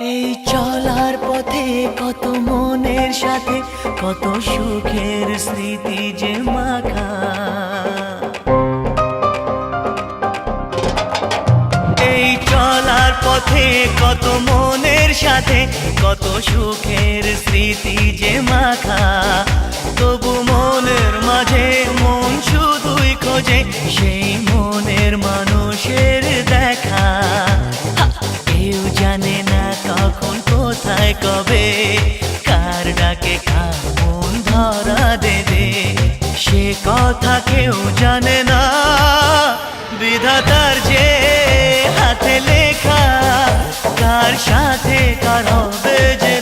এই চলার পথে কত মনের সাথে কত সুখের স্মৃতি যে মাখা। এই চলার পথে কত মনের সাথে কত সুখের স্মৃতি যে মাখা। তবু মনের মাঝে মন শুধুই খোঁজে সেই মনের মানুষের দেখা। কেউ জানে না কখন কোথায় কবে কার ডাকে কার মন ধরা দেবে, সে কথা কেউ জানে না। বিধাতার যে হাতে লেখা কার সাথে কার হবে যে